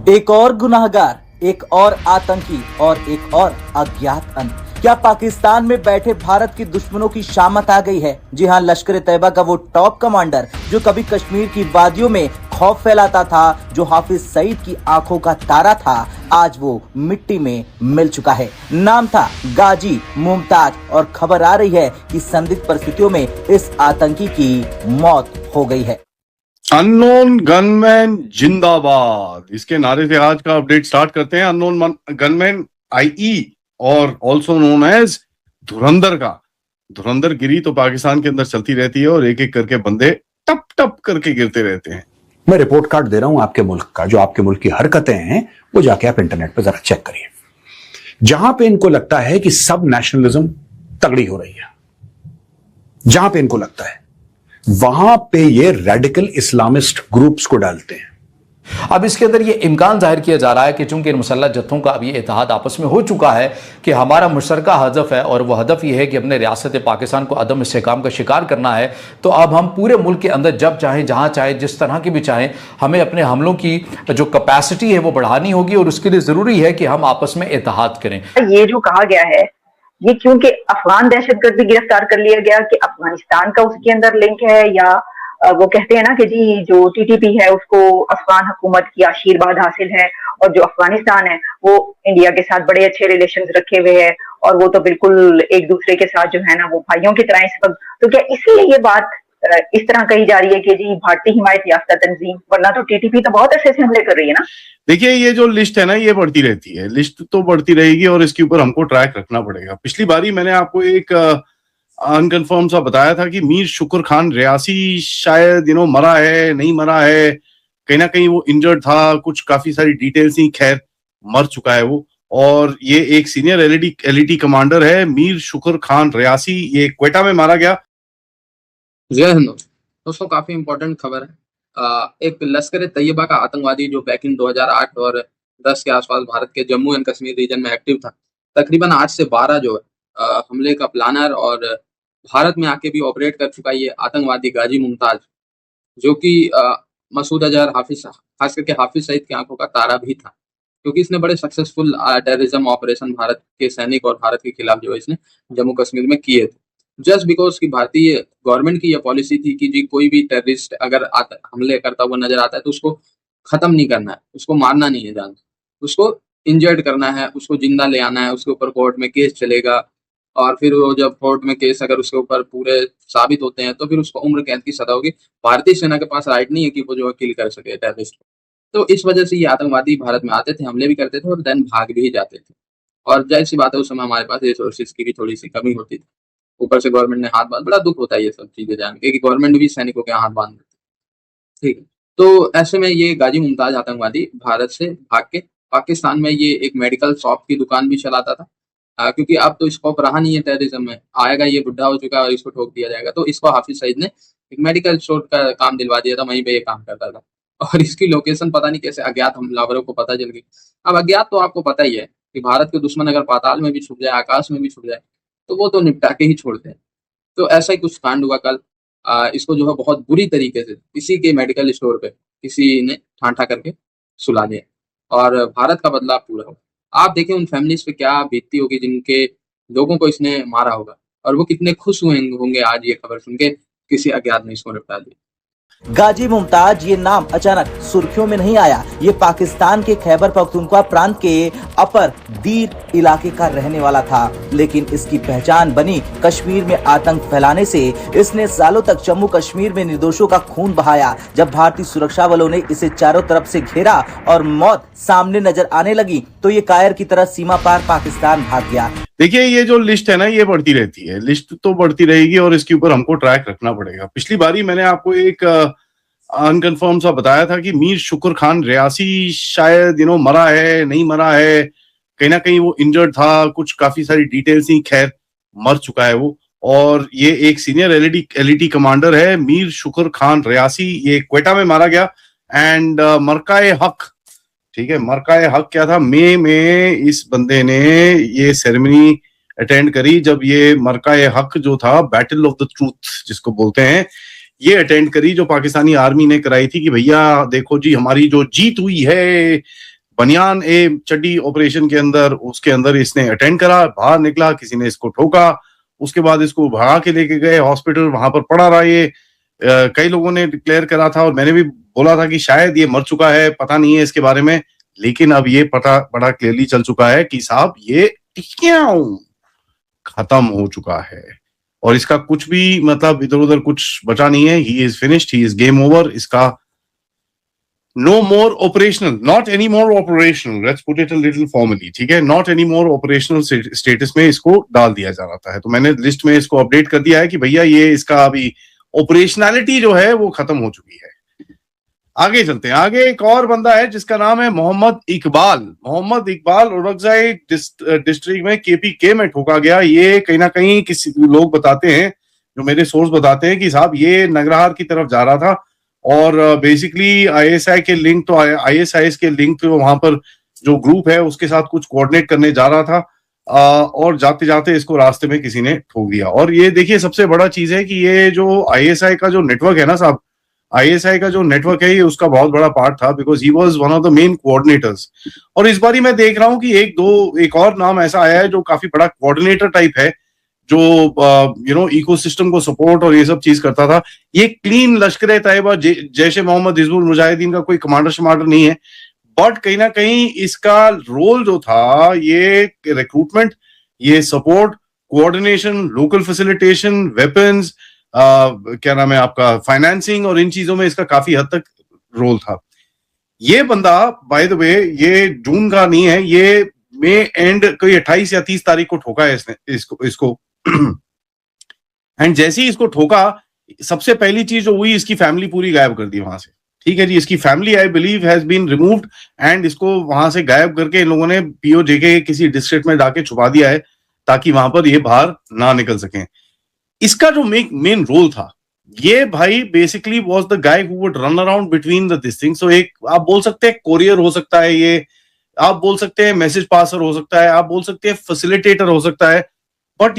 एक और गुनाहगार, एक और आतंकी और एक और अज्ञात अंत। क्या पाकिस्तान में बैठे भारत की दुश्मनों की शामत आ गई है? जी हां, लश्कर तैयबा का वो टॉप कमांडर जो कभी कश्मीर की वादियों में खौफ फैलाता था, जो हाफिज सईद की आंखों का तारा था, आज वो मिट्टी में मिल चुका है। नाम था गाजी मुमताज और खबर आ रही है कि संदिग्ध परिस्थितियों में इस आतंकी की मौत हो गई है। अननोन गनमैन जिंदाबाद, इसके नारे से आज का अपडेट स्टार्ट करते हैं। अननोन गनमैन आईई और ऑल्सो नोन एज धुरंधर का धुरंधर गिरी तो पाकिस्तान के अंदर चलती रहती है और एक एक करके बंदे टप टप करके गिरते रहते हैं। मैं रिपोर्ट कार्ड दे रहा हूं आपके मुल्क का, जो आपके मुल्क की हरकतें हैं वो जाके आप इंटरनेट पे जरा चेक करिए। जहां पे इनको लगता है कि सब नेशनलिज्म तगड़ी हो रही है, जहां पे इनको लगता है वहां पे ये रेडिकल इस्लामिस्ट ग्रुप्स को डालते हैं। अब इसके अंदर ये इम्कान जाहिर किया जा रहा है कि चूंकि इन मुसल्लह जत्थों का अब ये इत्तेहाद आपस में हो चुका है कि हमारा मुश्तरका हदफ है और वह हदफ ये है कि अपने रियासत पाकिस्तान को अदम इस्तेहकाम का शिकार करना है, तो अब हम पूरे मुल्क के अंदर जब चाहें, जहां चाहें, जिस तरह की भी चाहें, हमें अपने हमलों की जो कैपेसिटी है वो बढ़ानी होगी और उसके लिए ज़रूरी है कि हम आपस में इत्तेहाद करें। ये जो कहा गया है ये क्योंकि अफगान दहशतगर्द भी गिरफ्तार कर लिया गया कि अफगानिस्तान का उसके अंदर लिंक है, या वो कहते हैं ना कि जी जो टीटीपी है उसको अफगान हुकूमत की आशीर्वाद हासिल है और जो अफगानिस्तान है वो इंडिया के साथ बड़े अच्छे रिलेशंस रखे हुए है और वो तो बिल्कुल एक दूसरे के साथ जो है ना वो भाइयों की तरह इस वक्त। तो क्या इसलिए ये बात इस तरह कही जा रही है कि जी भारतीय हिमायत याफ्ता तंजीम, वरना तो टीटीपी तो बहुत अच्छे से हमले कर रही है ना। देखिए, ये जो लिस्ट है ना ये बढ़ती रहती है, लिस्ट तो बढ़ती रहेगी और इसके ऊपर हमको ट्रैक रखना पड़ेगा। पिछली बारी मैंने आपको एक अनकन्फर्म सा बताया था कि मीर शुक्र खान रियासी शायद मरा है, नहीं मरा है, कहीं ना कहीं वो इंजर्ड था, कुछ काफी सारी डिटेल्स ही, खैर मर चुका है वो। और ये एक सीनियर एलईटी कमांडर है मीर शुक्र खान रियासी, ये क्वेटा में मारा गया। जय हिंद दोस्तों, काफी इंपॉर्टेंट खबर है। एक लश्कर तैयबा का आतंकवादी जो बैक इन 2008 और 10 के आसपास भारत के जम्मू एंड कश्मीर रीजन में एक्टिव था, तकरीबन 8 से 12 जो है हमले का प्लानर और भारत में आके भी ऑपरेट कर चुका ये आतंकवादी गाजी मुमताज, जो कि मसूद अजहर, हाफिज, खास करके हाफिज सईद की आंखों का तारा भी था, क्योंकि इसने बड़े सक्सेसफुल टेररिज्म ऑपरेशन भारत के सैनिक और भारत के खिलाफ जो है इसने जम्मू कश्मीर में किए थे। जस्ट बिकॉज की भारतीय गवर्नमेंट की यह पॉलिसी थी कि जी कोई भी टेररिस्ट अगर हमले करता हुआ नजर आता है तो उसको खत्म नहीं करना है, उसको मारना नहीं है जान, उसको इंजर्ड करना है, उसको जिंदा ले आना है, उसके ऊपर कोर्ट में केस चलेगा और फिर वो जब कोर्ट में केस अगर उसके ऊपर पूरे साबित होते हैं तो फिर उसको उम्र कैद की सजा होगी। भारतीय सेना के पास राइट नहीं है कि वो जो है किल कर सके टेररिस्ट। तो इस वजह से ये आतंकवादी भारत में आते थे, हमले भी करते थे और देन भाग भी जाते थे। और जाहिर सी बात है उस समय हमारे पास रिसोर्सेज की भी थोड़ी सी कमी होती थी, ऊपर से गवर्नमेंट ने हाथ बांध, बड़ा दुख होता है ये सब चीजें जान के कि गवर्नमेंट भी सैनिकों के हाथ बांध देती। ठीक है, तो ऐसे में ये गाजी मुमताज आतंकवादी भारत से भाग के पाकिस्तान में ये एक मेडिकल शॉप की दुकान भी चलाता था, क्योंकि अब तो स्कोप रहा नहीं है टेररिज्म में, आएगा ये बुढ़ा हो चुका है और इसको ठोक दिया जाएगा। तो इसको हाफिज सईद ने एक मेडिकल स्टोर का काम दिलवा दिया था, वहीं पे ये काम करता था और इसकी लोकेशन पता नहीं कैसे अज्ञात हमलावरों को पता चल गई। अब अज्ञात तो आपको पता ही है कि भारत के दुश्मन अगर पाताल में भी छुप जाए, आकाश में भी छुप जाए, तो वो तो निपटा के ही छोड़ते हैं। तो ऐसा ही कुछ कांड हुआ कल। इसको जो है बहुत बुरी तरीके से किसी के मेडिकल स्टोर पे किसी ने ठाठा करके सुला दिया और भारत का बदला पूरा होगा। आप देखें उन फैमिलीज पे क्या बीतती होगी जिनके लोगों को इसने मारा होगा, और वो कितने खुश हुए होंगे आज ये खबर सुन के किसी अज्ञात ने इसको निपटा दिया। गाजी मुमताज ये नाम अचानक सुर्खियों में नहीं आया। ये पाकिस्तान के खैबर पख्तूनख्वा प्रांत के अपर दीर इलाके का रहने वाला था, लेकिन इसकी पहचान बनी कश्मीर में आतंक फैलाने से। इसने सालों तक जम्मू कश्मीर में निर्दोषों का खून बहाया। जब भारतीय सुरक्षा बलों ने इसे चारों तरफ से घेरा और मौत सामने नजर आने लगी तो ये कायर की तरह सीमा पार पाकिस्तान भाग गया। देखिए, ये जो लिस्ट है ना ये बढ़ती रहती है, लिस्ट तो बढ़ती रहेगी और इसके ऊपर हमको ट्रैक रखना पड़ेगा। पिछली बारी मैंने आपको एक अनकन्फर्म सा बताया था कि मीर शुक्र खान रियासी शायद मरा है, नहीं मरा है, कहीं ना कहीं वो इंजर्ड था, कुछ काफी सारी डिटेल्स ही, खैर मर चुका है वो। और ये एक सीनियर एलईटी कमांडर है मीर शुक्र खान रियासी, ये क्वेटा में मारा गया। एंड मरकाए हक, ठीक है, मरकाए हक क्या था, मई में इस बंदे ने ये सेरेमनी अटेंड करी जब ये मरकाए हक जो था, बैटल ऑफ द ट्रूथ जिसको बोलते हैं, ये अटेंड करी जो पाकिस्तानी आर्मी ने कराई थी कि भैया देखो जी हमारी जो जीत हुई है, बनियान ए चड्डी ऑपरेशन के अंदर, उसके अंदर इसने अटेंड करा, बाहर निकला, किसी ने इसको ठोका, उसके बाद इसको भगा के लेके गए हॉस्पिटल, वहां पर पड़ा रहा ये। कई लोगों ने डिक्लेयर करा था और मैंने भी बोला था कि शायद ये मर चुका है, पता नहीं है इसके बारे में, लेकिन अब ये पता बड़ा क्लियरली चल चुका है कि साहब ये खत्म हो चुका है और इसका कुछ भी मतलब इधर उधर कुछ बचा नहीं है। He is finished, he is game over. इसका no more operational, not any more operational, let's put it a little formally, ठीक है, not any more operational status में इसको डाल दिया जा रहा है। तो मैंने लिस्ट में इसको अपडेट कर दिया है कि भैया ये इसका अभी ऑपरेशनलिटी जो है वो खत्म हो चुकी है। आगे चलते हैं। आगे एक और बंदा है जिसका नाम है मोहम्मद इकबाल। मोहम्मद इकबाल ओरकजाई डिस्ट्रिक्ट में केपीके में ठोका गया। ये कहीं ना कहीं किसी लोग बताते हैं, जो मेरे सोर्स बताते हैं कि साहब ये नगरहार की तरफ जा रहा था और बेसिकली आईएसआई के लिंक, तो आईएसआईएस के लिंक तो वहां पर जो ग्रुप है उसके साथ कुछ कोऑर्डिनेट करने जा रहा था और जाते जाते इसको रास्ते में किसी ने ठोक दिया। और ये देखिए सबसे बड़ा चीज है कि ये जो आईएसआई का जो नेटवर्क है ना साहब, आईएसआई का जो नेटवर्क है ये उसका बहुत बड़ा पार्ट था, because he was one of the main coordinators. और इस बारी मैं देख रहा हूँ कि एक और नाम ऐसा आया है जो काफी बड़ा कोऑर्डिनेटर टाइप है, जो इकोसिस्टम को सपोर्ट और ये सब चीज करता था। ये क्लीन लश्कर तैयबा जैशे मोहम्मद हिजबुल मुजाहिदीन का कोई कमांडर शमांडर नहीं है, बट कहीं ना कहीं इसका रोल जो था ये रिक्रूटमेंट, ये support, coordination, local facilitation, weapons, क्या नाम है आपका, फाइनेंसिंग, और इन चीजों में इसका काफी हद तक रोल था। ये बंदा बाय द वे ये जून का नहीं है, ये मई एंड कोई 28 या 30 तारीख को ठोका है इसको एंड जैसे ही इसको ठोका, सबसे पहली चीज जो हुई, इसकी फैमिली पूरी गायब कर दी वहां से। ठीक है जी, इसकी family I believe has been removed and इसको वहां से गायब करके इन लोगों ने पीओजे के किसी डिस्ट्रिक्ट में जाके छुपा दिया है ताकि वहां पर ये बाहर ना निकल सकें। इसका जो मेन रोल था, ये भाई basically was the guy who would run around between the this thing. So एक आप बोल सकते हैं कोरियर हो सकता है, ये आप बोल सकते हैं मैसेज पासर हो सकता है, आप बोल सकते हैं फैसिलिटेटर हो सकता है, बट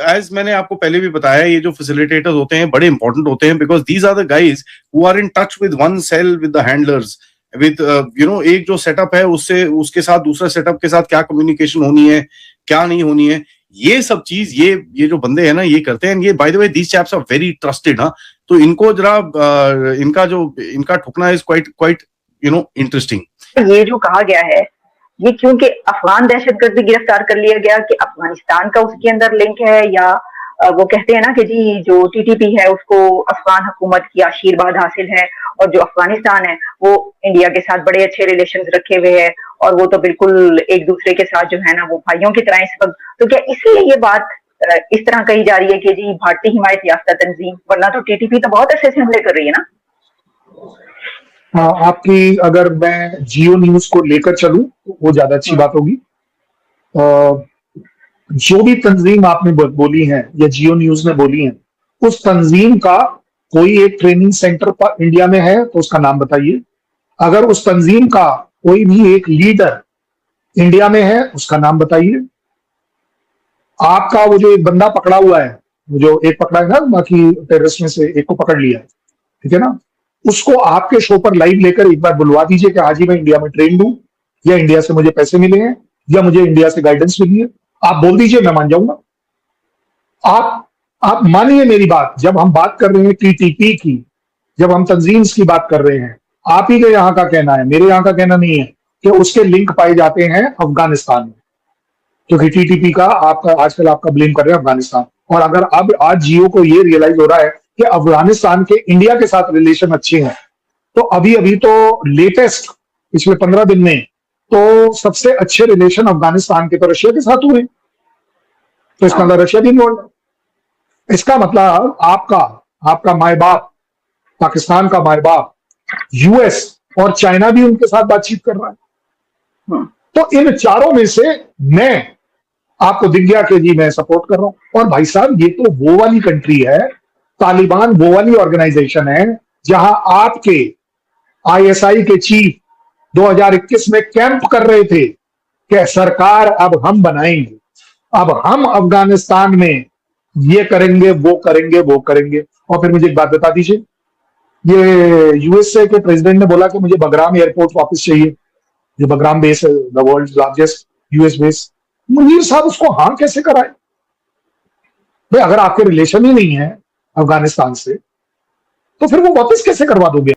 एज मैंने आपको पहले भी बताया, ये जो फैसिलिटेटर्स होते हैं बड़े इंपॉर्टेंट होते हैं, because these are the guys who are in touch with one cell with the handlers, with एक जो सेटअप है उससे उसके साथ दूसरा सेटअप के साथ क्या कम्युनिकेशन होनी है, क्या नहीं होनी है, ये सब चीज ये जो बंदे हैं ना ये करते हैं। ये by the way these chaps are very trusted. हाँ, तो इनको जरा इनका ठुकना इज क्वाइट इंटरेस्टिंग। ये जो कहा गया है, ये क्योंकि अफगान दहशतगर्द भी गिरफ्तार कर लिया गया कि अफगानिस्तान का उसके अंदर लिंक है, या वो कहते हैं ना कि जी जो टीटीपी है उसको अफगान हुकूमत की आशीर्वाद हासिल है, और जो अफगानिस्तान है वो इंडिया के साथ बड़े अच्छे रिलेशंस रखे हुए है, और वो तो बिल्कुल एक दूसरे के साथ जो है ना वो भाइयों की तरह इस वक्त। तो क्या इसलिए ये बात इस तरह कही जा रही है कि जी भारतीय हिमायत याफ्ता तंजीम, वरना तो टीटीपी तो बहुत अच्छे से हमले कर रही है ना। हाँ, आपकी अगर मैं जियो न्यूज को लेकर चलूं तो वो ज्यादा अच्छी बात होगी। जो भी तंजीम आपने बोली है या जियो न्यूज ने बोली है, उस तंजीम का कोई एक ट्रेनिंग सेंटर पर इंडिया में है तो उसका नाम बताइए। अगर उस तंजीम का कोई भी एक लीडर इंडिया में है उसका नाम बताइए। आपका वो जो एक बंदा पकड़ा हुआ है, वो जो एक पकड़ा है ना, बाकी टेररिस्ट में से एक को पकड़ लिया है, ठीक है ना, उसको आपके शो पर लाइव लेकर एक बार बुलवा दीजिए कि आज ही मैं इंडिया में ट्रेन हूं, या इंडिया से मुझे पैसे मिले हैं, या मुझे इंडिया से गाइडेंस मिली है। आप बोल दीजिए, मैं मान जाऊंगा। आप मानिए मेरी बात। जब हम बात कर रहे हैं टीटीपी की, जब हम तंजीम्स की बात कर रहे हैं, आप ही के यहां का कहना है, मेरे यहां का कहना नहीं है कि उसके लिंक पाए जाते हैं अफगानिस्तान में, क्योंकि टीटीपी का आपका आजकल आपका ब्लेम कर रहे हैं अफगानिस्तान। और अगर अब आज जियो को ये रियलाइज हो रहा है कि अफगानिस्तान के इंडिया के साथ रिलेशन अच्छे हैं, तो अभी तो लेटेस्ट पिछले 15 दिन में तो सबसे अच्छे रिलेशन अफगानिस्तान के तो रशिया के साथ हुए, तो इसका मतलब रशिया भी इन्वॉल्व है। इसका मतलब आपका माए बाप, पाकिस्तान का माए बाप, यूएस और चाइना भी उनके साथ बातचीत कर रहा है। तो इन चारों में से मैं आपको दिख गया कि जी मैं सपोर्ट कर रहा हूं। और भाई साहब, ये तो वो वाली कंट्री है, तालिबान वो वाली ऑर्गेनाइजेशन है जहां आपके आईएसआई के चीफ 2021 में कैंप कर रहे थे कि सरकार अब हम बनाएंगे, अब हम अफगानिस्तान में ये करेंगे वो करेंगे। और फिर मुझे एक बात बता दीजिए, ये यूएसए के प्रेसिडेंट ने बोला कि मुझे बगराम एयरपोर्ट वापस चाहिए, जो बगराम बेस है, the world largest US base. Munir साहब उसको हाँ कैसे कराए भाई? अगर आपके रिलेशन ही नहीं है अफगानिस्तान से तो फिर वो वापस कैसे करवा दोगे?